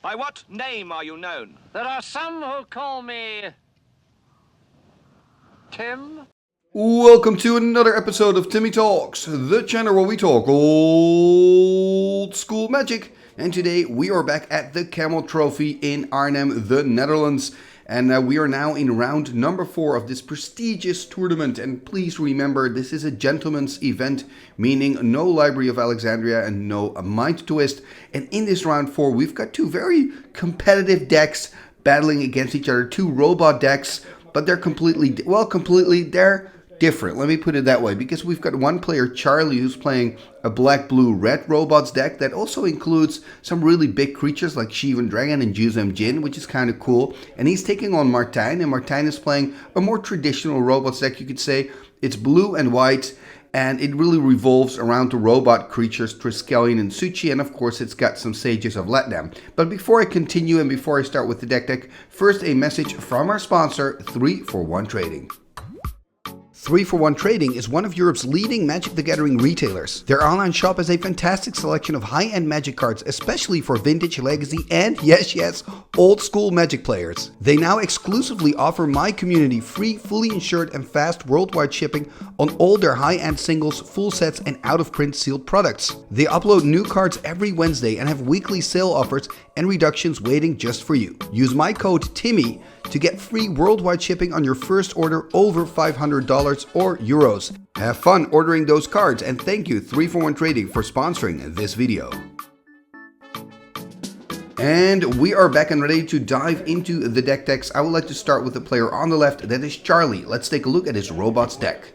By what name are you known? There are some who call me... Tim? Welcome to another episode of Timmy Talks, the channel where we talk old school magic. And today we are back at the Camel Trophy in Arnhem, the Netherlands. And we are now in round number 4 of this prestigious tournament. And please remember, this is a gentleman's event, meaning no Library of Alexandria and no Mind Twist. And in this round 4, we've got two very competitive decks battling against each other. Two robot decks, but they're they're different. Let me put it that way, because we've got one player, Charlie, who's playing a black-blue-red robots deck that also includes some really big creatures like Shivan Dragon and Juzam Djinn, which is kind of cool. And he's taking on Martijn, and Martijn is playing a more traditional robots deck, you could say. It's blue and white, and it really revolves around the robot creatures Triskelion and Suchi, and of course it's got some Sages of Lat-Nam. But before I continue and before I start with the deck, first a message from our sponsor, 3for1 Trading. 3for1 Trading is one of Europe's leading Magic the Gathering retailers. Their online shop has a fantastic selection of high-end Magic cards, especially for vintage, legacy, and yes, old school Magic players. They now exclusively offer my community free, fully insured and fast worldwide shipping on all their high-end singles, full sets, and out-of-print sealed products. They upload new cards every Wednesday and have weekly sale offers and reductions waiting just for you. Use my code TIMMY to get free worldwide shipping on your first order over $500 or euros. Have fun ordering those cards, and thank you 3for1 Trading for sponsoring this video. And we are back and ready to dive into the deck decks. I would like to start with the player on the left, that is Charlie. Let's take a look at his robots deck.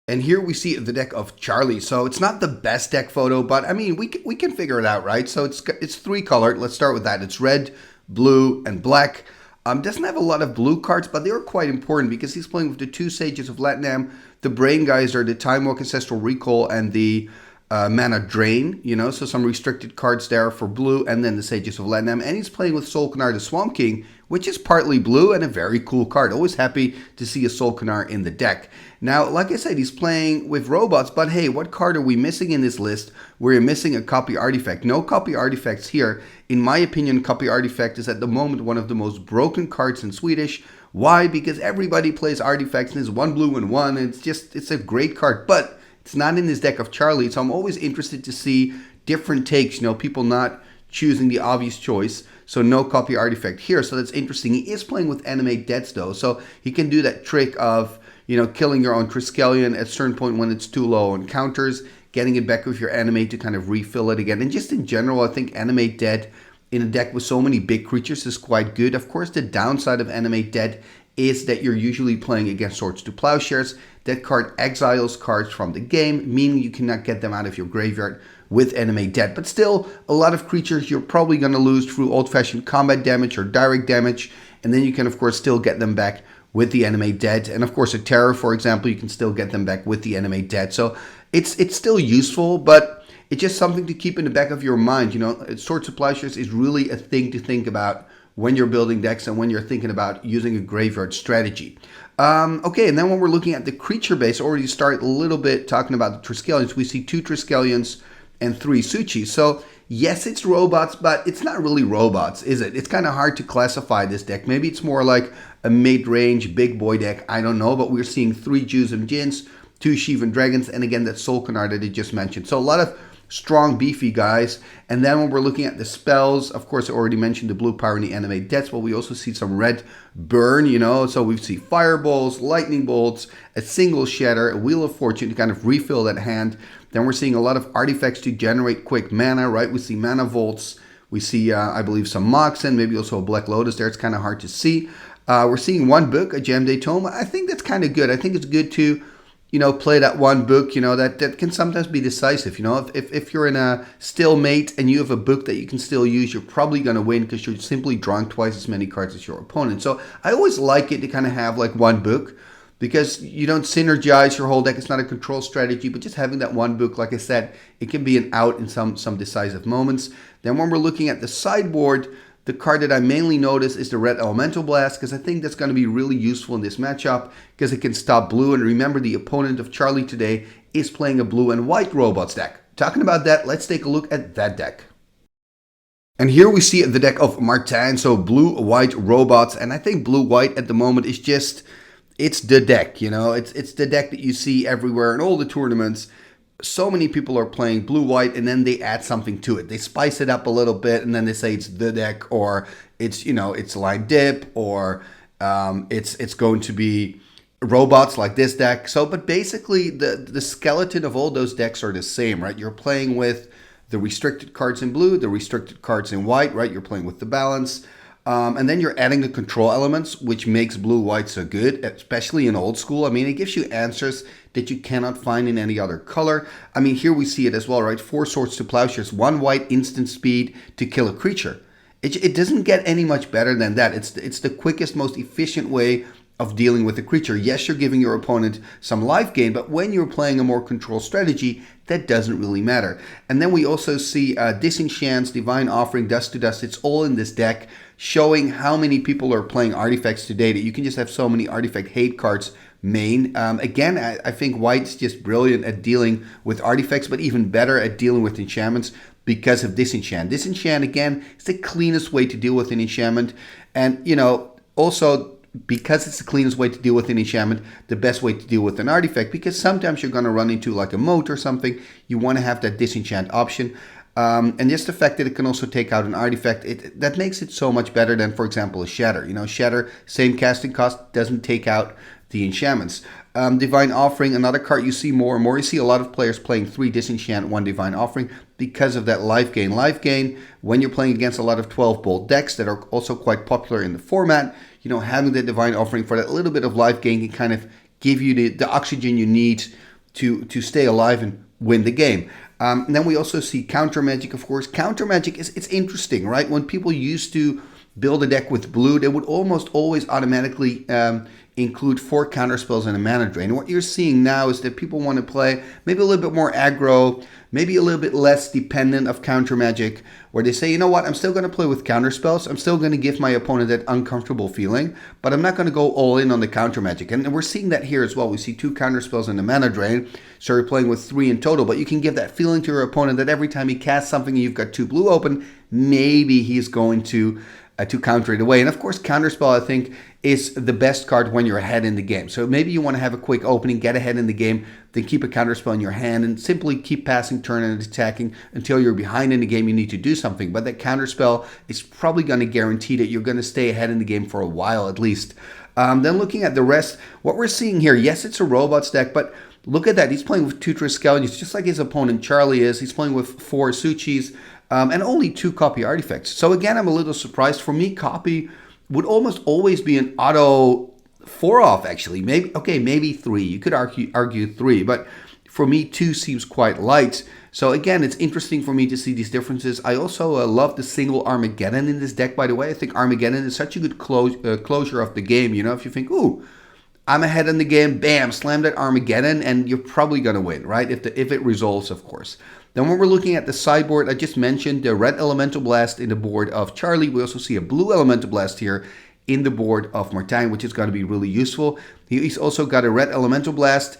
And here we see the deck of Charlie. So it's not the best deck photo, but I mean, we can figure it out, right? So it's three colored. Let's start with that. It's red, blue, and black. Doesn't have a lot of blue cards, but they are quite important because he's playing with the two Sages of Lat-Nam, the Brain Geyser, the Time Walk Ancestral Recall, and the Mana Drain, so some restricted cards there for blue, and then the Sages of Lat-Nam. And he's playing with Solkanar the Swamp King, which is partly blue and a very cool card. Always happy to see a Solkanar in the deck. Now, like I said, he's playing with robots, but hey, what card are we missing in this list? We're missing a copy artifact. No copy artifacts here. In my opinion, copy artifact is at the moment one of the most broken cards in Swedish. Why? Because everybody plays artifacts and it's one blue and one, and it's a great card, but it's not in this deck of Charlie, so I'm always interested to see different takes, people not choosing the obvious choice. So no copy artifact here, so that's interesting. He is playing with animate deaths though, so he can do that trick of, killing your own Triskelion at a certain point when it's too low on counters, getting it back with your animate to kind of refill it again. And just in general, I think animate dead in a deck with so many big creatures is quite good. Of course, the downside of animate dead is that you're usually playing against Swords to Plowshares. That card exiles cards from the game, meaning you cannot get them out of your graveyard with animate dead. But still, a lot of creatures you're probably going to lose through old-fashioned combat damage or direct damage, and then you can, of course, still get them back with the animate dead. And of course, a terror, for example, you can still get them back with the animate dead. So it's still useful, but it's just something to keep in the back of your mind. Swords to Plowshares is really a thing to think about when you're building decks and when you're thinking about using a graveyard strategy. Okay, and then when we're looking at the creature base, already start a little bit talking about the Triskelions. We see 2 Triskelions and 3 Suchis. So yes, it's robots, but it's not really robots, is it? It's kind of hard to classify this deck. Maybe it's more like a mid-range big boy deck. I don't know, but we're seeing 3 Juzam Djinns, 2 Shivan Dragons, and again that Solkanar that I just mentioned. So a lot of strong, beefy guys. And then when we're looking at the spells, of course, I already mentioned the blue power and the animate deaths, but we also see some red burn, so we see fireballs, lightning bolts, a single shatter, a wheel of fortune to kind of refill that hand. Then we're seeing a lot of artifacts to generate quick mana, right? We see mana vaults. We see, I believe, some Moxen, maybe also a Black Lotus there. It's kind of hard to see. We're seeing one book, a Gem de Tome. I think that's kind of good. I think it's good to play that one book, that can sometimes be decisive. If you're in a stalemate and you have a book that you can still use, you're probably going to win because you're simply drawing twice as many cards as your opponent. So I always like it to kind of have like one book because you don't synergize your whole deck. It's not a control strategy, but just having that one book, like I said, it can be an out in some decisive moments. Then when we're looking at the sideboard, the card that I mainly notice is the Red Elemental Blast, because I think that's going to be really useful in this matchup, because it can stop blue. And remember, the opponent of Charlie today is playing a blue and white robots deck. Talking about that, let's take a look at that deck. And here we see the deck of Martijn, so blue-white robots, and I think blue-white at the moment is just, it's the deck, you know, it's the deck that you see everywhere in all the tournaments. So many people are playing blue-white, and then they add something to it. They spice it up a little bit, and then they say it's the deck, or it's, you know, it's line dip, or it's going to be robots like this deck. So, but basically the skeleton of all those decks are the same, right? You're playing with the restricted cards in blue, the restricted cards in white, right? You're playing with the balance. And then you're adding the control elements, which makes blue-white so good, especially in old school. I mean, it gives you answers that you cannot find in any other color. I mean, here we see it as well, right? 4 swords to plowshares, 1 white instant speed to kill a creature. It doesn't get any much better than that. It's the quickest, most efficient way of dealing with a creature. Yes, you're giving your opponent some life gain, but when you're playing a more controlled strategy, that doesn't really matter. And then we also see Disenchants, Divine Offering, Dust to Dust. It's all in this deck, showing how many people are playing artifacts today, that you can just have so many artifact hate cards main. Again, I think white's just brilliant at dealing with artifacts, but even better at dealing with enchantments because of Disenchant. Disenchant, again, is the cleanest way to deal with an enchantment. And, you know, also, because it's the cleanest way to deal with an enchantment, the best way to deal with an artifact, because sometimes you're going to run into like a moat or something. You want to have that disenchant option. And just the fact that it can also take out an artifact, that makes it so much better than, for example, a Shatter. You know, Shatter, same casting cost, doesn't take out the enchantments. Divine Offering, another card you see more and more. You see a lot of players playing 3 Disenchant, 1 Divine Offering because of that life gain. Life gain, when you're playing against a lot of 12-bolt decks that are also quite popular in the format, you know, having the Divine Offering for that little bit of life gain can kind of give you the oxygen you need to stay alive and win the game. And then we also see Counter Magic, of course. Counter Magic, it's interesting, right? When people used to build a deck with blue, they would almost always automatically include 4 counter spells and a mana drain. What you're seeing now is that people want to play maybe a little bit more aggro, maybe a little bit less dependent of counter magic, where they say, you know what, I'm still going to play with counter spells. I'm still going to give my opponent that uncomfortable feeling, but I'm not going to go all in on the counter magic. And we're seeing that here as well. We see 2 counter spells and a mana drain, so you're playing with 3 in total, but you can give that feeling to your opponent that every time he casts something and you've got 2 blue open, maybe he's going to counter it away. And of course, Counterspell, I think, is the best card when you're ahead in the game. So maybe you want to have a quick opening, get ahead in the game, then keep a Counterspell in your hand and simply keep passing turn and attacking until you're behind in the game. You need to do something. But that Counterspell is probably going to guarantee that you're going to stay ahead in the game for a while at least. Then looking at the rest, what we're seeing here, yes, it's a Robots deck, but look at that. He's playing with 2 Triskelions, just like his opponent Charlie is. He's playing with 4 Suchis. And only 2 copy artifacts. So again, I'm a little surprised. For me, copy would almost always be an auto 4-off, actually. Maybe 3. You could argue 3, but for me, 2 seems quite light. So again, it's interesting for me to see these differences. I also love the single Armageddon in this deck, by the way. I think Armageddon is such a good closure of the game. You know, if you think, ooh, I'm ahead in the game, bam, slam that Armageddon, and you're probably going to win, right? If it resolves, of course. Then when we're looking at the sideboard, I just mentioned the red Elemental Blast in the board of Charlie. We also see a blue Elemental Blast here in the board of Martijn, which is going to be really useful. He's also got a red Elemental Blast,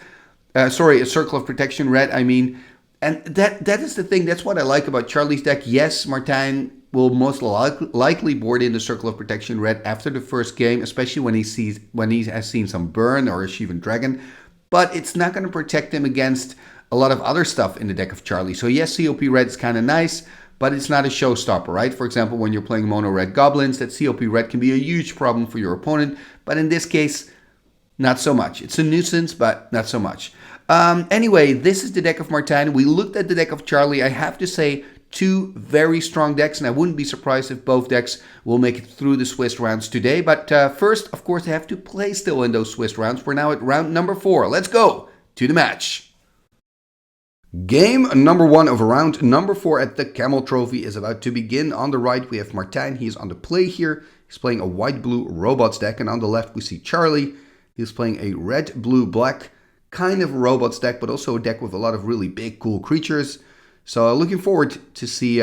a Circle of Protection red, I mean. And that is the thing, that's what I like about Charlie's deck. Yes, Martijn will most likely board in the Circle of Protection red after the first game, especially when he has seen some burn or a Shivan Dragon. But it's not going to protect him against a lot of other stuff in the deck of Charlie. So yes, COP red is kind of nice, but it's not a showstopper, right? For example, when you're playing mono red goblins, that COP red can be a huge problem for your opponent. But in this case, not so much. It's a nuisance, but not so much. Anyway, this is the deck of Martijn. We looked at the deck of Charlie. I have to say, 2 very strong decks, and I wouldn't be surprised if both decks will make it through the Swiss rounds today. But first, of course, they have to play still in those Swiss rounds. We're now at round number 4. Let's go to the match. Game number 1 of round number 4 at the Camel Trophy is about to begin. On the right, we have Martijn. He's on the play here. He's playing a white-blue Robots deck. And on the left, we see Charlie. He's playing a red-blue-black kind of Robots deck, but also a deck with a lot of really big, cool creatures. So looking forward to see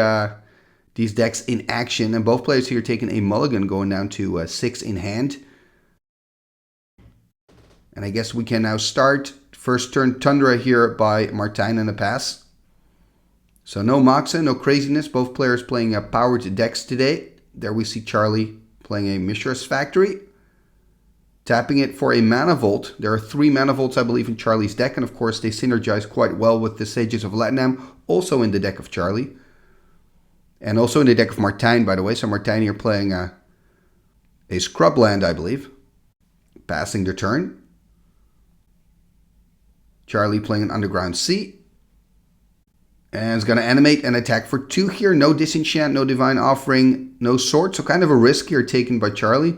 these decks in action. And both players here taking a mulligan, going down to 6 in hand. And I guess we can now start. First turn Tundra here by Martijn and a pass. So no Moxa, no craziness. Both players playing powered decks today. There we see Charlie playing a Mishra's Factory. Tapping it for a Mana Vault. There are 3 Mana Vaults, I believe, in Charlie's deck. And of course, they synergize quite well with the Sages of Lat-Nam. Also in the deck of Charlie. And also in the deck of Martijn, by the way. So Martijn here playing a Scrubland, I believe. Passing the turn. Charlie playing an Underground Sea. And is going to animate and attack for 2 here. No Disenchant, no Divine Offering, no Sword. So kind of a risk here taken by Charlie.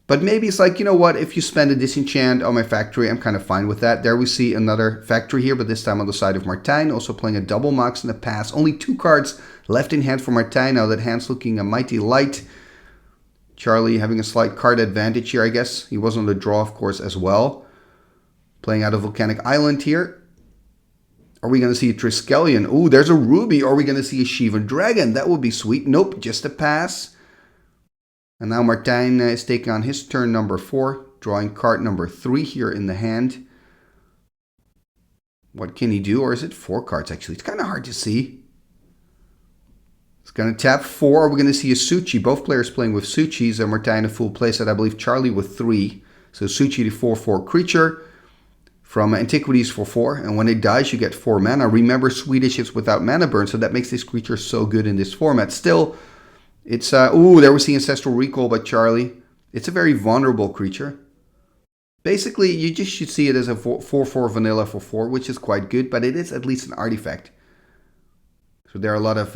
But maybe it's like, you know what, if you spend a Disenchant on my factory, I'm kind of fine with that. There we see another factory here, but this time on the side of Martijn. Also playing a double Mox in the pass. Only 2 cards left in hand for Martijn. Now that hand's looking a mighty light. Charlie having a slight card advantage here, I guess. He was on the draw, of course, as well. Playing out of Volcanic Island here. Are we going to see a Triskelion? Ooh, there's a Ruby. Are we going to see a Shivan Dragon? That would be sweet. Nope, just a pass. And now Martijn is taking on his turn number 4. Drawing card number 3 here in the hand. What can he do? Or is it 4 cards actually? It's kind of hard to see. It's going to tap 4. We're going to see a Suchi. Both players playing with Suchis. Martijn a full playset. I believe Charlie with 3. So Suchi the 4/4 creature. From Antiquities for 4, and when it dies you get 4 mana. Remember, Swedish is without mana burn, so that makes this creature so good in this format. Still, it's, ooh, there we see Ancestral Recall by Charlie. It's a very vulnerable creature. Basically, you just should see it as a 4/4 vanilla for 4, which is quite good, but it is at least an artifact. So there are a lot of,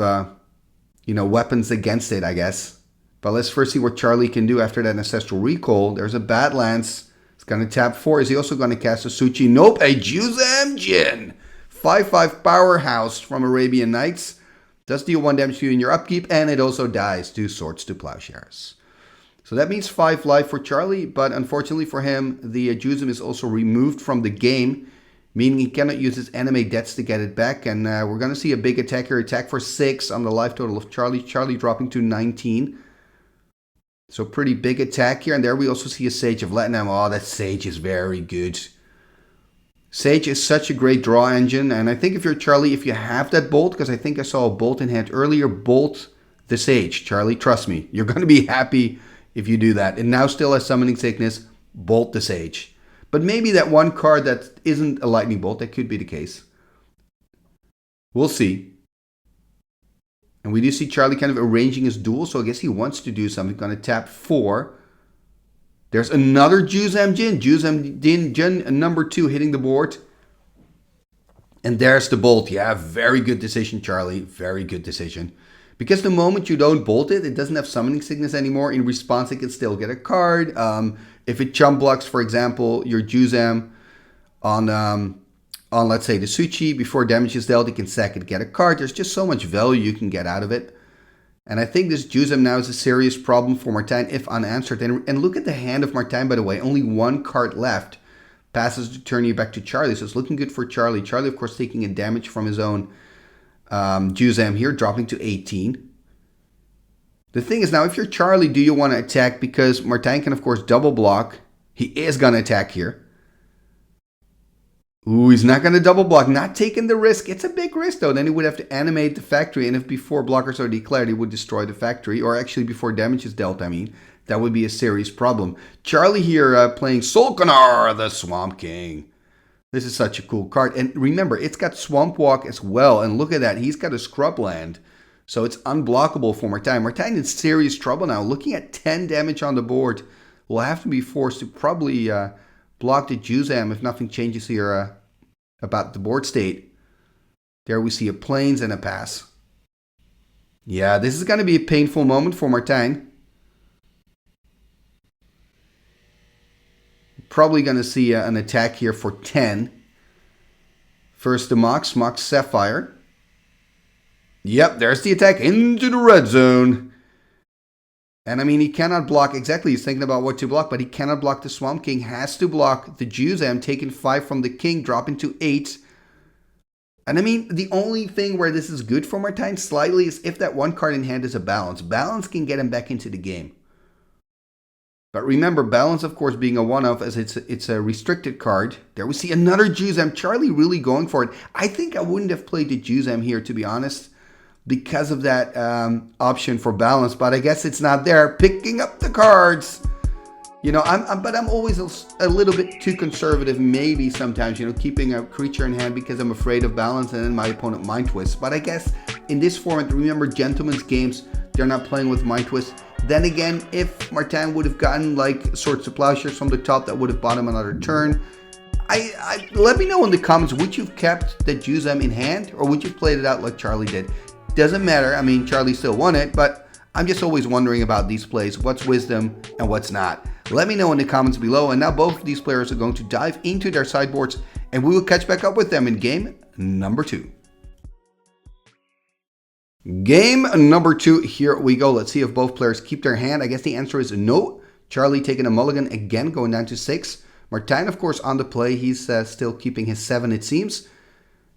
weapons against it, I guess. But let's first see what Charlie can do after that Ancestral Recall. There's a Badlands. It's going to tap 4. Is he also going to cast a Suchi? Nope, a Juzam Djinn. 5/5 powerhouse from Arabian Nights. Does deal 1 damage to you in your upkeep, and it also dies 2 Swords to Plowshares. So that means 5 life for Charlie, but unfortunately for him, the Juzam is also removed from the game, meaning he cannot use his animate debts to get it back, and we're going to see a big attack here. Attack for 6 on the life total of Charlie. Charlie dropping to 19. So pretty big attack here. And there we also see a Sage of Lat-Nam. Oh, that Sage is very good. Sage is such a great draw engine. And I think if you're Charlie, if you have that Bolt, because I think I saw a Bolt in hand earlier, Bolt the Sage. Charlie, trust me. You're going to be happy if you do that. And now still has Summoning Sickness, Bolt the Sage. But maybe that one card that isn't a Lightning Bolt, that could be the case. We'll see. And we do see Charlie kind of arranging his duel, so I guess he wants to do something. Going to tap 4. There's another Juzam Djinn. Juzam Djinn number 2 hitting the board. And there's the Bolt. Yeah, very good decision, Charlie. Very good decision. Because the moment you don't Bolt it, it doesn't have Summoning Sickness anymore. In response, it can still get a card. If it chump blocks, for example, your Juzam on, let's say, the Suchi, before damage is dealt, you can sack it, get a card. There's just so much value you can get out of it. And I think this Juzam now is a serious problem for Martijn if unanswered. And look at the hand of Martijn, by the way. Only 1 card left. Passes the turn you back to Charlie. So it's looking good for Charlie. Charlie, of course, taking a damage from his own Juzam here, dropping to 18. The thing is now, if you're Charlie, do you want to attack? Because Martijn can, of course, double block. He is going to attack here. Ooh, he's not going to double block. Not taking the risk. It's a big risk, though. Then he would have to animate the factory. And if before blockers are declared, he would destroy the factory. Or actually, before damage is dealt, I mean. That would be a serious problem. Charlie here playing Solkanar, the Swamp King. This is such a cool card. And remember, it's got Swamp Walk as well. And look at that. He's got a Scrubland. So it's unblockable for Martijn. Martijn in serious trouble now. Looking at 10 damage on the board. Will have to be forced to probably block the Juzam if nothing changes here about the board state. There we see a Plains and a pass. Yeah, this is going to be a painful moment for Martijn. Probably going to see an attack here for 10. First the Mox Sapphire. Yep, there's the attack into the red zone. And I mean, he cannot block, exactly, he's thinking about what to block, but he cannot block the Swamp King. Has to block the Juzam, taking 5 from the King, dropping to 8. And I mean, the only thing where this is good for Martijn slightly is if that one card in hand is a Balance. Balance can get him back into the game. But remember, balance, of course, being a one-off as it's a restricted card. There we see another Juzam. Charlie really going for it. I think I wouldn't have played the Juzam here, to be honest, because of that option for balance. But I guess it's not there. Picking up the cards. You know, I'm always a little bit too conservative, maybe sometimes, you know, keeping a creature in hand because I'm afraid of balance and then my opponent mind twists. But I guess in this format, remember, gentlemen's games, they're not playing with mind twists. Then again, if Martijn would have gotten like Swords to Plowshares from the top, that would have bought him another turn. Let me know in the comments, would you have kept the Juzam in hand or would you have played it out like Charlie did? Doesn't matter. I mean, Charlie still won it, but I'm just always wondering about these plays. What's wisdom and what's not? Let me know in the comments below. And now both of these players are going to dive into their sideboards and we will catch back up with them in game number 2. Game number 2, here we go. Let's see if both players keep their hand. I guess the answer is no. Charlie taking a mulligan again, going down to 6. Martijn, of course, on the play. He's still keeping his 7, it seems.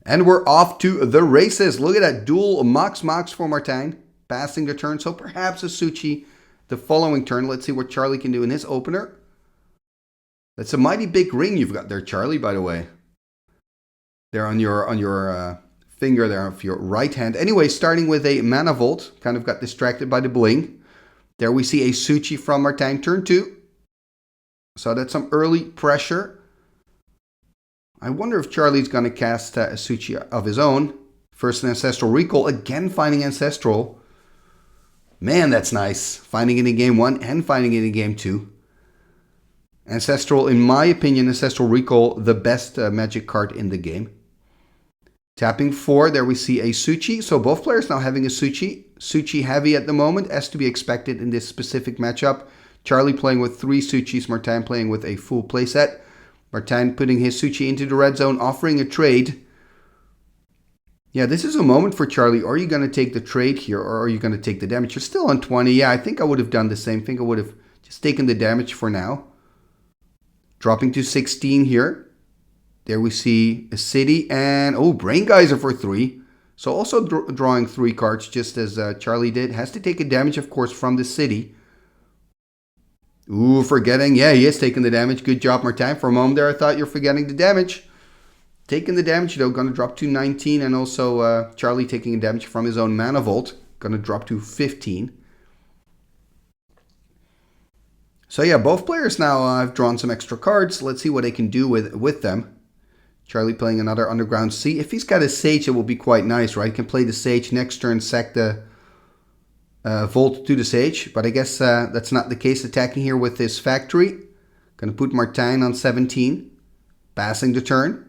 And we're off to the races. Look at that dual Mox for Martijn. Passing the turn, so perhaps a Suchi the following turn. Let's see what Charlie can do in his opener. That's a mighty big ring you've got there, Charlie, by the way. There on your finger there of your right hand. Anyway, starting with a Mana Vault. Kind of got distracted by the bling. There we see a Suchi from Martijn, turn 2. So that's some early pressure. I wonder if Charlie's going to cast a Suchi of his own. First an Ancestral Recall. Again finding Ancestral. Man, that's nice. Finding it in game 1 and finding it in game 2. Ancestral, in my opinion, Ancestral Recall, the best magic card in the game. Tapping 4, there we see a Suchi. So both players now having a Suchi. Suchi heavy at the moment, as to be expected in this specific matchup. Charlie playing with 3 Suchis, Martijn playing with a full playset. Martijn putting his Suchi into the red zone, offering a trade. Yeah, this is a moment for Charlie. Are you going to take the trade here or are you going to take the damage? You're still on 20. Yeah, I think I would have done the same thing. I would have just taken the damage for now. Dropping to 16 here. There we see a city and, oh, Brain Geyser for 3. So also drawing 3 cards just as Charlie did. Has to take a damage, of course, from the city. Ooh, forgetting. Yeah, he is taking the damage. Good job, Martijn. For a moment there, I thought you're forgetting the damage. Taking the damage, though, going to drop to 19. And also Charlie taking a damage from his own Mana Vault. Going to drop to 15. So yeah, both players now have drawn some extra cards. Let's see what they can do with them. Charlie playing another Underground Sea. If he's got a Sage, it will be quite nice, right? He can play the Sage next turn, sack the Vault to the Sage. But I guess that's not the case. Attacking here with his Factory. Going to put Martijn on 17. Passing the turn.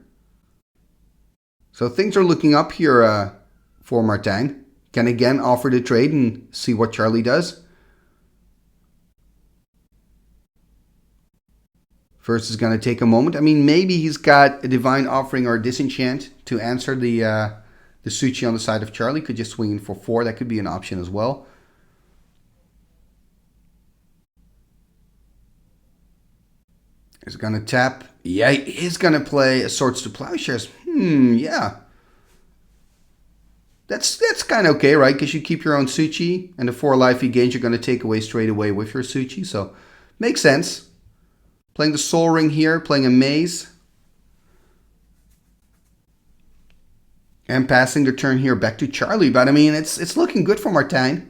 So things are looking up here for Martijn. Can again offer the trade and see what Charlie does. First is going to take a moment. I mean, maybe he's got a Divine Offering or a Disenchant to answer the Suchi on the side of Charlie. Could just swing in for 4. That could be an option as well. He's going to tap. Yeah, he is going to play a Swords to Plowshares. Yeah. That's kind of okay, right? Because you keep your own Suchi, and the 4 life he gains you're going to take away straight away with your Suchi. So, makes sense. Playing the Soul Ring here, playing a Maze. And passing the turn here back to Charlie. But I mean, it's looking good for Martijn.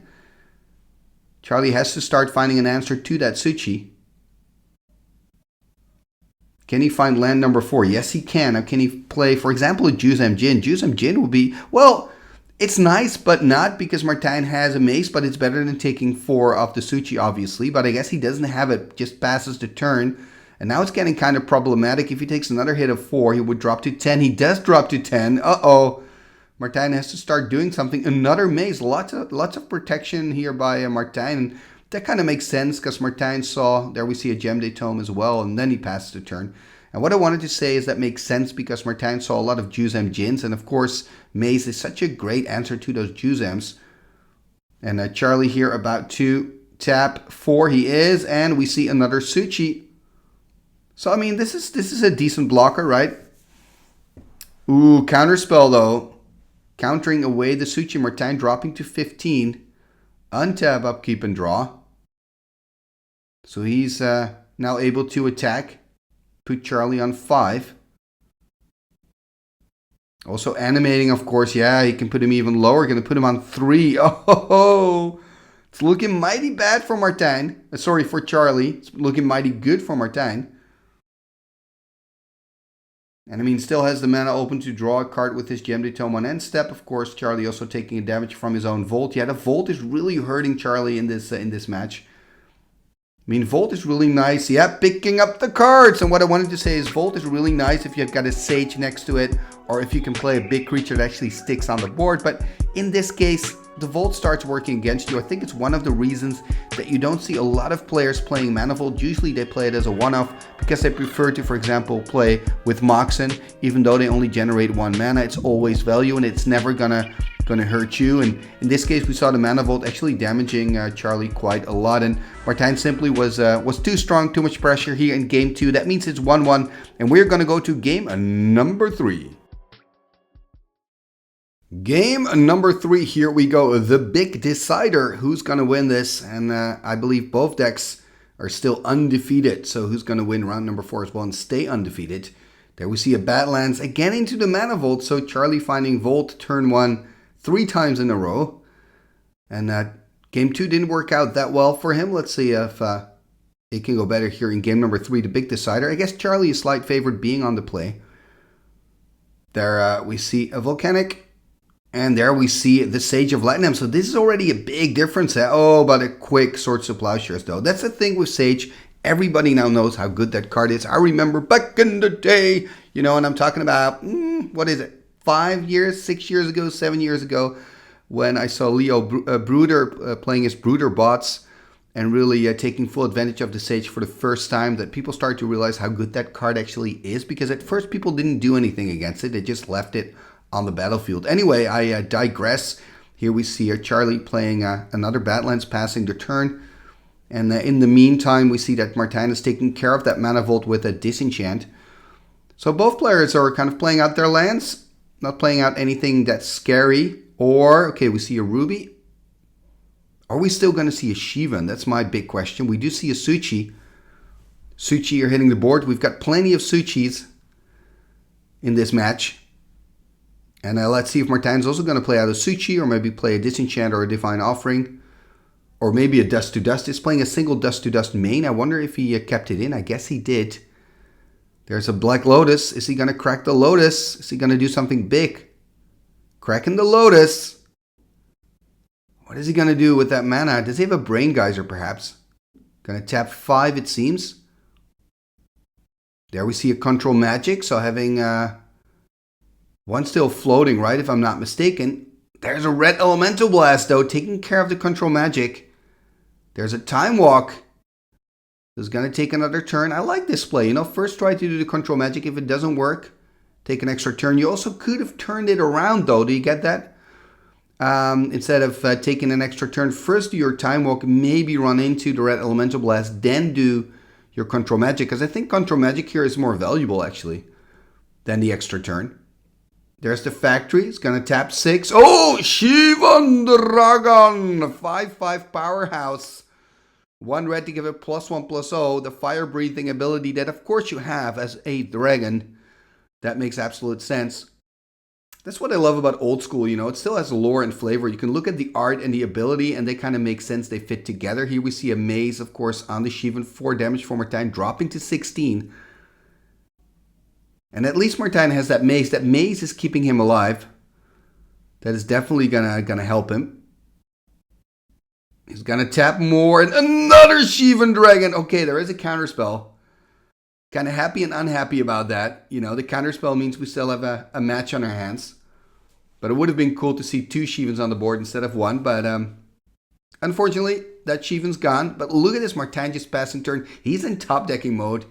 Charlie has to start finding an answer to that Suchi. Can he find land number 4? Yes, he can. Now, can he play, for example, a Juzam Djinn? Juzam Djinn would be, well, it's nice, but not, because Martijn has a Mace, but it's better than taking 4 off the Suchi, obviously. But I guess he doesn't have it, just passes the turn. And now it's getting kind of problematic. If he takes another hit of 4, he would drop to 10. He does drop to 10. Uh-oh. Martijn has to start doing something. Another Maze. Lots of protection here by Martijn. That kind of makes sense because Martijn saw, there we see a Gem Day Tome as well, and then he passes the turn. And what I wanted to say is that makes sense because Martijn saw a lot of Juzam Djinns, and of course, Maze is such a great answer to those Juzams. And Charlie here about to tap 4. He is, and we see another Suchi. So, I mean, this is a decent blocker, right? Ooh, Counterspell, though. Countering away the Suchi. Martijn dropping to 15. Untap, upkeep, and draw. So he's now able to attack. Put Charlie on 5. Also animating, of course. Yeah, he can put him even lower. Going to put him on 3. Oh, it's looking mighty bad for Martijn. Sorry, for Charlie. It's looking mighty good for Martijn. And I mean, still has the mana open to draw a card with his Gem de Tome on end step. Of course, Charlie also taking a damage from his own Volt. Yeah, the Volt is really hurting Charlie in this match. I mean, Volt is really nice. Yeah, picking up the cards. And what I wanted to say is Volt is really nice if you've got a Sage next to it, or if you can play a big creature that actually sticks on the board. But in this case, the Volt starts working against you. I think it's one of the reasons that you don't see a lot of players playing Mana Volt. Usually they play it as a one-off because they prefer to, for example, play with Moxen. Even though they only generate 1 mana, it's always value and it's never gonna hurt you. And in this case, we saw the Mana Volt actually damaging Charlie quite a lot. And Martijn simply was too strong, too much pressure here in game 2. That means it's 1-1, and we're gonna go to game number 3. Game number 3, here we go. The big decider. Who's going to win this? And I believe both decks are still undefeated. So who's going to win round number 4 as well and stay undefeated? There we see a Badlands again into the Mana Volt. So Charlie finding Volt turn 1 3 times in a row. And game 2 didn't work out that well for him. Let's see if it can go better here in game number 3, the big decider. I guess Charlie is slight favorite being on the play. There we see a Volcanic. And there we see the Sage of Lat-Nam. So this is already a big difference. Oh, but a quick Swords to Plowshares though. That's the thing with Sage. Everybody now knows how good that card is. I remember back in the day, you know, and I'm talking about, what is it? 5 years, 6 years ago, 7 years ago, when I saw Leo Brooder playing his BUR Bots and really taking full advantage of the Sage for the first time, that people start to realize how good that card actually is. Because at first people didn't do anything against it. They just left it on the battlefield. Anyway, I digress. Here we see Charlie playing another Badlands, passing the turn. And in the meantime, we see that Martijn is taking care of that Mana Volt with a Disenchant. So both players are kind of playing out their lands, not playing out anything that's scary. Or, okay, we see a Ruby. Are we still going to see a Shivan? That's my big question. We do see a Suchi. Suchi are hitting the board. We've got plenty of Suchis in this match. And let's see if Martijn's also going to play out a Suchi, or maybe play a Disenchant or a Divine Offering. Or maybe a Dust to Dust. He's playing a single Dust to Dust main. I wonder if he kept it in. I guess he did. There's a Black Lotus. Is he going to crack the Lotus? Is he going to do something big? Cracking the Lotus. What is he going to do with that mana? Does he have a Brain Geyser perhaps? Going to tap 5 it seems. There we see a Control Magic. So having one still floating, right? If I'm not mistaken. There's a Red Elemental Blast though, taking care of the Control Magic. There's a Time Walk. This is going to take another turn. I like this play. You know, first try to do the Control Magic. If it doesn't work, take an extra turn. You also could have turned it around though. Do you get that? Instead of taking an extra turn, first do your Time Walk, maybe run into the Red Elemental Blast, then do your Control Magic. Because I think Control Magic here is more valuable actually than the extra turn. There's the Factory. It's going to tap 6. Oh, Shivan Dragon. 5/5 powerhouse. 1 red to give it +1/+0. The fire breathing ability that of course you have as a dragon. That makes absolute sense. That's what I love about old school, you know. It still has lore and flavor. You can look at the art and the ability and they kind of make sense. They fit together. Here we see a Maze, of course, on the Shivan. 4 damage for Martijn, dropping to 16. And at least Martijn has that Maze. That Maze is keeping him alive. That is definitely gonna help him. He's gonna tap more. And another Shivan Dragon. Okay, there is a counterspell. Kind of happy and unhappy about that. You know, the counterspell means we still have a match on our hands. But it would have been cool to see 2 Shivans on the board instead of 1. But unfortunately, that Shivan's gone. But look at this, Martijn just passing turn. He's in top decking mode.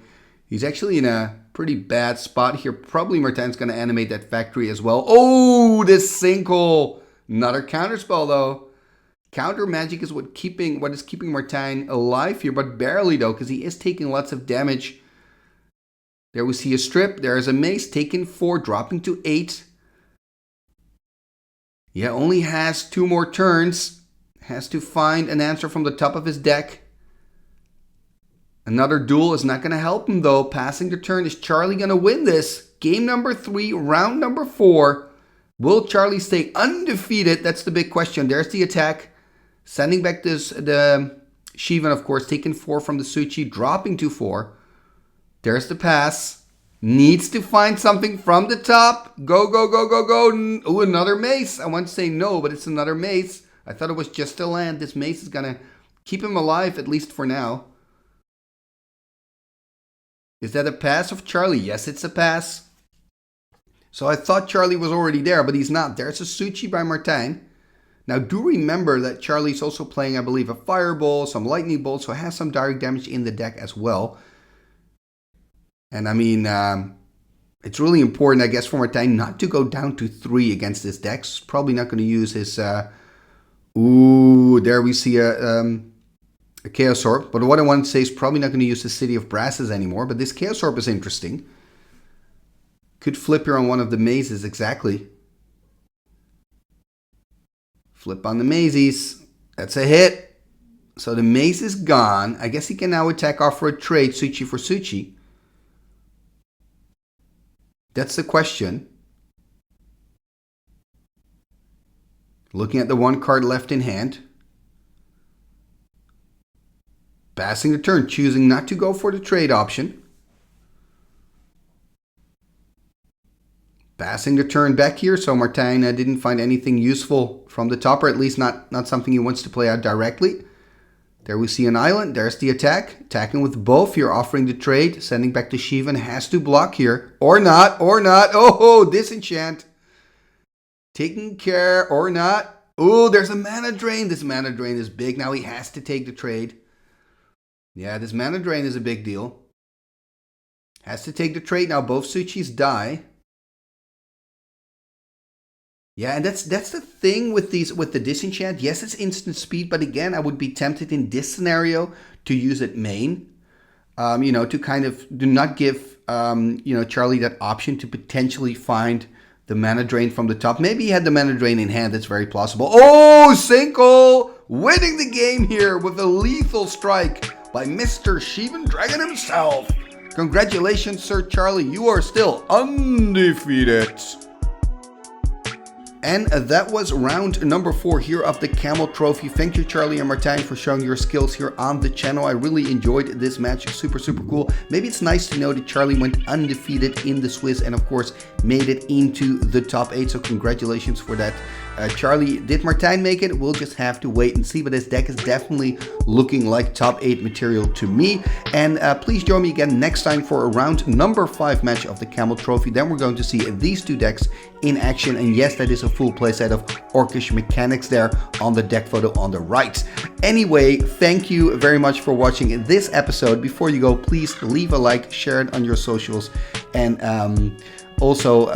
He's actually in a pretty bad spot here. Probably Martijn's going to animate that Factory as well. Oh, this Sinkhole. Another counterspell though. Counter magic is what is keeping Martijn alive here, but barely though, because he is taking lots of damage. There we see a Strip. There's a Mace, taking 4, dropping to 8. Yeah, only has 2 more turns. Has to find an answer from the top of his deck. Another duel is not going to help him though. Passing the turn. Is Charlie going to win this? Game number 3, round number 4. Will Charlie stay undefeated? That's the big question. There's the attack. Sending back the Shivan, of course. Taking 4 from the Suchi. Dropping to 4. There's the pass. Needs to find something from the top. Go, go, go, go, go. Ooh, another mace. I want to say no, but it's another mace. I thought it was just a land. This mace is going to keep him alive, at least for now. Is that a pass of Charlie? Yes, it's a pass. So I thought Charlie was already there, but he's not. There's a Suchi by Martijn. Now, do remember that Charlie's also playing, I believe, a Fireball, some Lightning Bolt, so has some direct damage in the deck as well. And I mean, it's really important, I guess, for Martijn not to go down to 3 against this deck. He's probably not going to use his... ooh, there we see a Chaos Orb. But what I want to say is probably not going to use the City of Brasses anymore. But this Chaos Orb is interesting. Could flip here on one of the mazes, exactly. Flip on the mazes. That's a hit. So the maze is gone. I guess he can now attack off for a trade, Suchi for Suchi. That's the question. Looking at the 1 card left in hand. Passing the turn, choosing not to go for the trade option. Passing the turn back here, so Martijn didn't find anything useful from the top, or at least not something he wants to play out directly. There we see an island, there's the attack. Attacking with both here, offering the trade, sending back to Shivan, has to block here. Or not. Oh, disenchant. Taking care, or not. Oh, there's a mana drain. This mana drain is big. Now he has to take the trade. Yeah, this mana drain is a big deal. Has to take the trade. Now both Suchis die. Yeah, and that's the thing with the disenchant. Yes, it's instant speed, but again, I would be tempted in this scenario to use it main. To kind of do not give Charlie that option to potentially find the mana drain from the top. Maybe he had the mana drain in hand. That's very plausible. Oh, Sinkhole winning the game here with a lethal strike by Mr. Shivan Dragon himself. Congratulations, Sir Charlie. You are still undefeated. And that was round number 4 here of the Camel Trophy. Thank you, Charlie and Martijn, for showing your skills here on the channel. I really enjoyed this match. Super, super cool. Maybe it's nice to know that Charlie went undefeated in the Swiss and, of course, made it into the top 8. So congratulations for that. Charlie, did Martijn make it? We'll just have to wait and see. But this deck is definitely looking like top 8 material to me. And please join me again next time for a round number 5 match of the Camel Trophy. Then we're going to see these 2 decks in action. And yes, that is a full playset of Orcish mechanics there on the deck photo on the right. Anyway, thank you very much for watching this episode. Before you go, please leave a like, share it on your socials, and also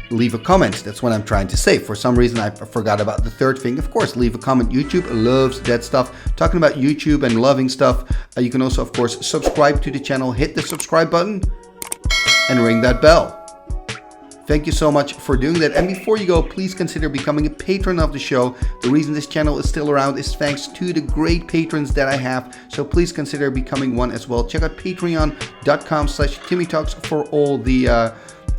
leave a comment. That's what I'm trying to say. For some reason I forgot about the third thing. Of course, leave a comment. YouTube loves that stuff. Talking about YouTube and loving stuff, you can also, of course, subscribe to the channel. Hit the subscribe button and ring that bell. Thank you so much for doing that. And before you go, please consider becoming a patron of the show. The reason this channel is still around is thanks to the great patrons that I have. So please consider becoming one as well. Check out patreon.com/TimmyTalks for all the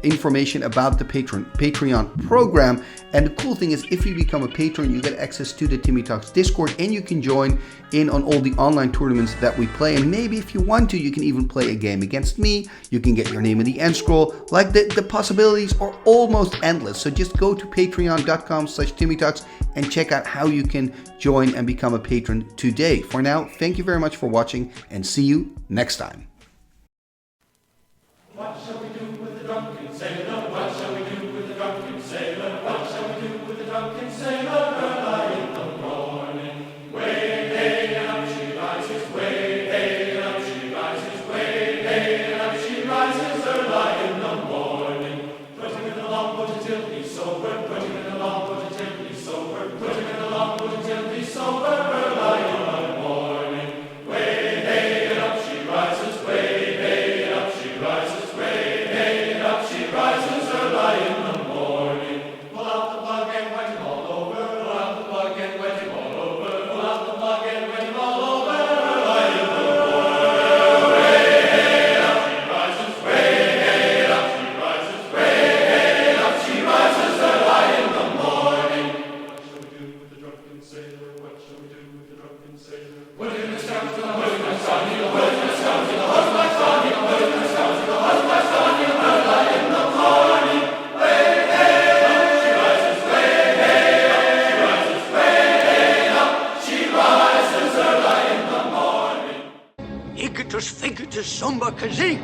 information about the Patreon program. And the cool thing is, if you become a patron, you get access to the Timmy Talks Discord, and you can join in on all the online tournaments that we play. And maybe if you want to, you can even play a game against me. You can get your name in the end scroll. Like the possibilities are almost endless. So just go to patreon.com/TimmyTalks and check out how you can join and become a patron today. For now, thank you very much for watching, and see you next time. What shall we do with the drunken sailor? What shall we do with the drunken sailor? What shall we do with the drunken sailor? Early in the morning, way hey and up she rises, way hey and up she rises, way hey and up she rises, early in the morning. Put him in the longboat until he's sober, put him in the longboat until he's sober, put him in the longboat until he's sober, early in the morning, way hey and up she rises, way Igitus figitus sumba kazee.